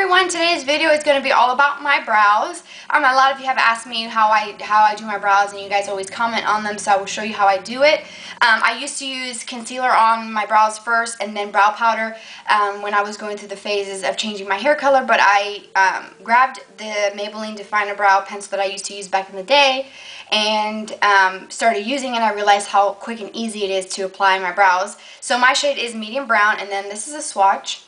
everyone, today's video is going to be all about my brows. A lot of you have asked me how I do my brows, and you guys always comment on them, so I will show you how I do it. I used to use concealer on my brows first and then brow powder when I was going through the phases of changing my hair color, but I grabbed the Maybelline Definer Brow Pencil that I used to use back in the day and started using it. I realized how quick and easy it is to apply my brows. So my shade is medium brown, and then this is a swatch.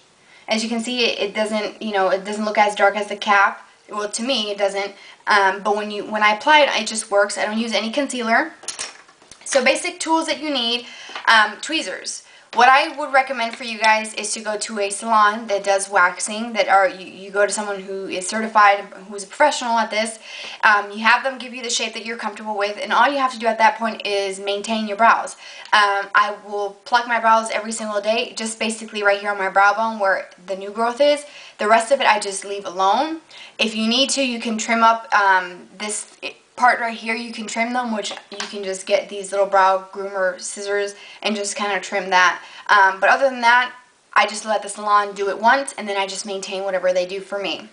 As you can see, it doesn't, it doesn't look as dark as the cap. Well, to me, it doesn't. But when I apply it, it just works. I don't use any concealer. So basic tools that you need, tweezers. What I would recommend for you guys is to go to a salon that does waxing, you go to someone who is certified, who's a professional at this. You have them give you the shape that you're comfortable with, and all you have to do at that point is maintain your brows. I will pluck my brows every single day, just basically right here on my brow bone where the new growth is. The rest of it I just leave alone. If you need to, you can trim up this part right here. You can trim them, which you can just get these little brow groomer scissors and just kind of trim that. But other than that, I just let the salon do it once, and then I just maintain whatever they do for me.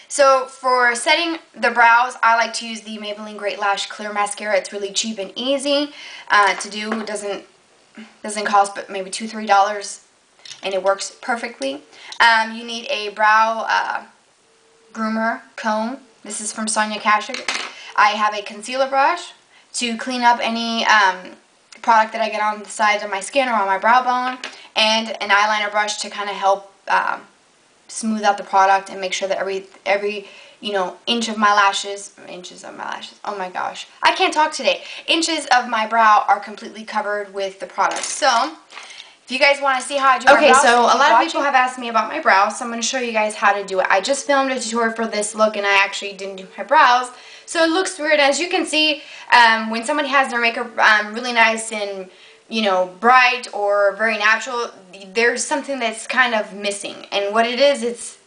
So for setting the brows, I like to use the Maybelline Great Lash Clear Mascara. It's really cheap and easy to do. It doesn't cost but maybe $2–3, and it works perfectly. You need a brow groomer comb. This is from Sonia Kashuk. I have a concealer brush to clean up any product that I get on the sides of my skin or on my brow bone, and an eyeliner brush to kind of help smooth out the product and make sure that every inches of my lashes, oh my gosh, I can't talk today, inches of my brow are completely covered with the product. So if you guys want to see how I do my brows, okay, so a lot of people have asked me about my brows, so I'm going to show you guys how to do it. I just filmed a tutorial for this look, and I actually didn't do my brows, so it looks weird. As you can see, when somebody has their makeup really nice and bright or very natural, there's something that's kind of missing, and what it is, it's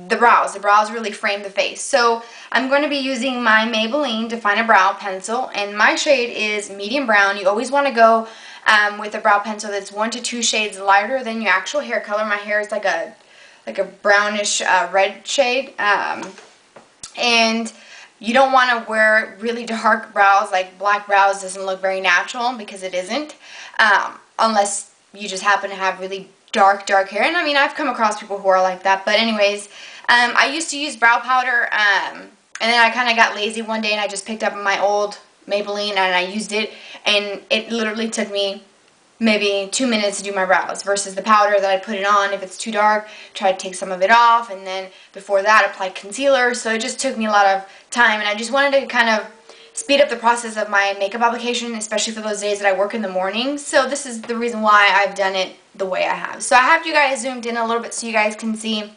the brows. The brows really frame the face. So I'm going to be using my Maybelline Definer Brow Pencil, and my shade is medium brown. You always want to go with a brow pencil that's 1 to 2 shades lighter than your actual hair color. My hair is like a brownish red shade, and you don't want to wear really dark brows. Like black brows doesn't look very natural, because it isn't, unless you just happen to have really dark hair. And I mean, I've come across people who are like that. But anyways, I used to use brow powder, and then I kind of got lazy one day, and I just picked up my old Maybelline and I used it, and it literally took me maybe 2 minutes to do my brows, versus the powder that I put it on. If it's too dark, try to take some of it off, and then before that apply concealer. So it just took me a lot of time, and I just wanted to kind of speed up the process of my makeup application, especially for those days that I work in the morning. So this is the reason why I've done it the way I have. So I have you guys zoomed in a little bit so you guys can see.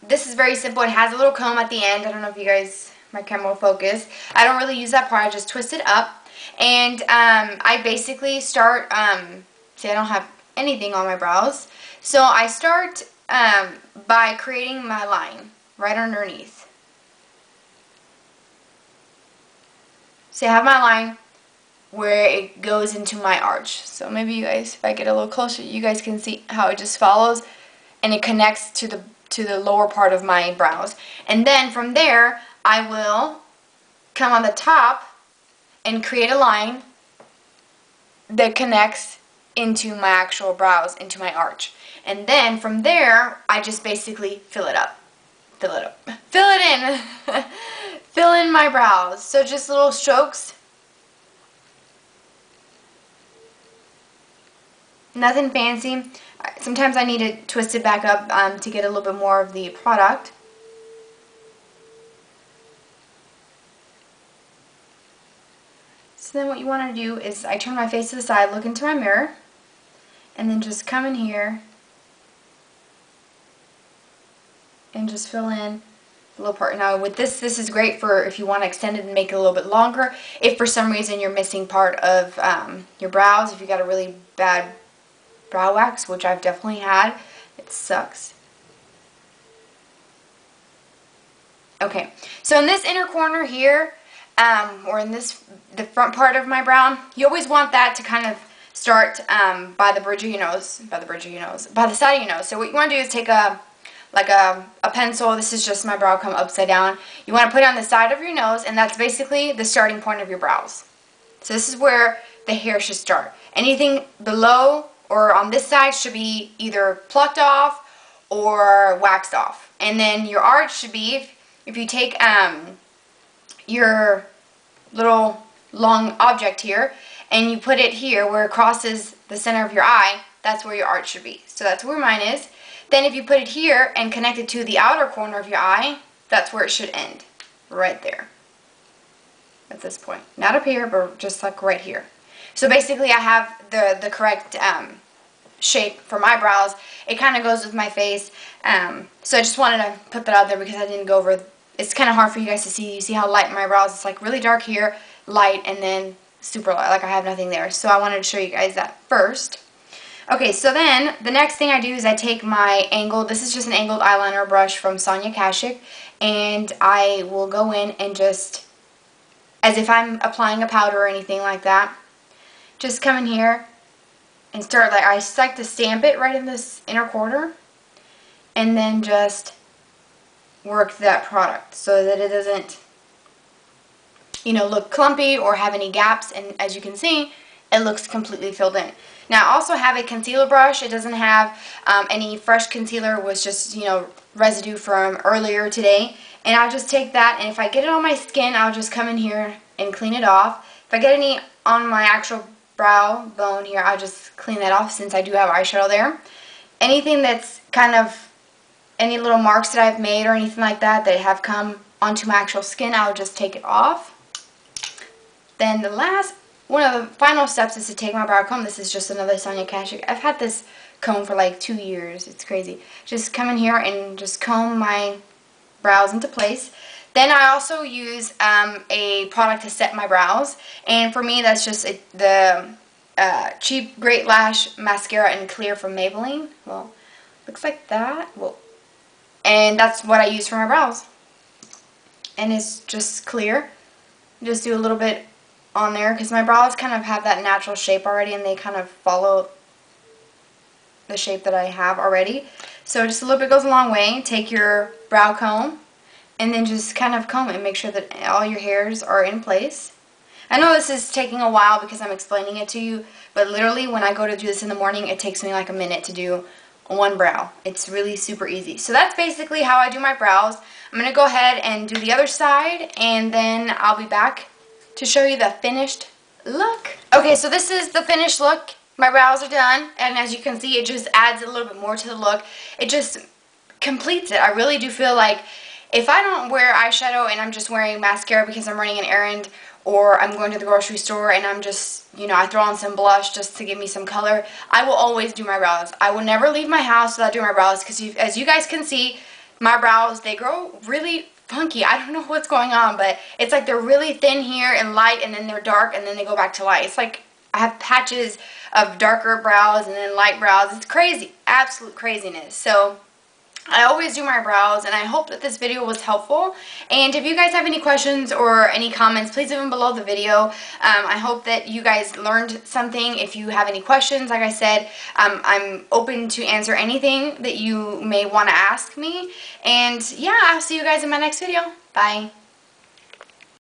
This is very simple. It has a little comb at the end. I don't know if you guys, my camera will focus. I don't really use that part. I just twist it up. And I basically start, see, I don't have anything on my brows. So I start by creating my line right underneath. See, I have my line where it goes into my arch. So maybe you guys, if I get a little closer, you guys can see how it just follows, and it connects to the lower part of my brows. And then from there, I will come on the top and create a line that connects into my actual brows, into my arch. And then from there, I just basically fill it up. Fill it up. Fill it in. Fill in my brows. So just little strokes. Nothing fancy. Sometimes I need to twist it back up to get a little bit more of the product. So then what you want to do is I turn my face to the side, look into my mirror, and then just come in here and just fill in the little part. Now with this is great for if you want to extend it and make it a little bit longer. If for some reason you're missing part of your brows, if you got a really bad brow wax, which I've definitely had, it sucks. Okay, so in this inner corner here, or in the front part of my brow, you always want that to kind of start by the bridge of your nose, by the side of your nose. So what you want to do is take a pencil. This is just my brow comb upside down. You want to put it on the side of your nose, and that's basically the starting point of your brows. So this is where the hair should start. Anything below or on this side should be either plucked off or waxed off. And then your arch should be, if you take your little long object here and you put it here where it crosses the center of your eye, that's where your arch should be. So that's where mine is. Then if you put it here and connect it to the outer corner of your eye, that's where it should end. Right there. At this point. Not up here, but just like right here. So basically I have the correct shape for my brows. It kind of goes with my face. So I just wanted to put that out there because I didn't go over. It's kind of hard for you guys to see. You see how light my brows? It's like really dark here, light, and then super light. Like I have nothing there. So I wanted to show you guys that first. Okay, so then the next thing I do is I take my angled, this is just an angled eyeliner brush from Sonia Kashuk, and I will go in and just, as if I'm applying a powder or anything like that, just come in here and start, like, I just like to stamp it right in this inner quarter, and then just work that product so that it doesn't, you know, look clumpy or have any gaps, and as you can see, it looks completely filled in. Now I also have a concealer brush. It doesn't have any fresh concealer. It was just, you know, residue from earlier today. And I'll just take that, and if I get it on my skin, I'll just come in here and clean it off. If I get any on my actual brow bone here, I'll just clean that off since I do have eyeshadow there. Anything that's kind of, any little marks that I've made or anything like that that have come onto my actual skin, I'll just take it off. Then the last, one of the final steps is to take my brow comb. This is just another Sonia Kashuk. I've had this comb for like 2 years. It's crazy. Just come in here and just comb my brows into place. Then I also use a product to set my brows. And for me, that's just the Cheap Great Lash Mascara in Clear from Maybelline. Well, looks like that. Well, and that's what I use for my brows. And it's just clear. Just do a little bit on there because my brows kind of have that natural shape already, and they kind of follow the shape that I have already. So just a little bit goes a long way. Take your brow comb and then just kind of comb it and make sure that all your hairs are in place. I know this is taking a while because I'm explaining it to you, but literally when I go to do this in the morning, it takes me like a minute to do one brow. It's really super easy. So that's basically how I do my brows. I'm going to go ahead and do the other side, and then I'll be back to show you the finished look. Okay, so this is the finished look. My brows are done, and as you can see, it just adds a little bit more to the look. It just completes it. I really do feel like if I don't wear eyeshadow and I'm just wearing mascara because I'm running an errand, or I'm going to the grocery store and I'm just, you know, I throw on some blush just to give me some color, I will always do my brows. I will never leave my house without doing my brows because as you guys can see, my brows, they grow really funky. I don't know what's going on, but it's like they're really thin here and light, and then they're dark, and then they go back to light. It's like I have patches of darker brows and then light brows. It's crazy. Absolute craziness. So I always do my brows, and I hope that this video was helpful. And if you guys have any questions or any comments, please leave them below the video. I hope that you guys learned something. If you have any questions, like I said, I'm open to answer anything that you may want to ask me. And yeah, I'll see you guys in my next video. Bye.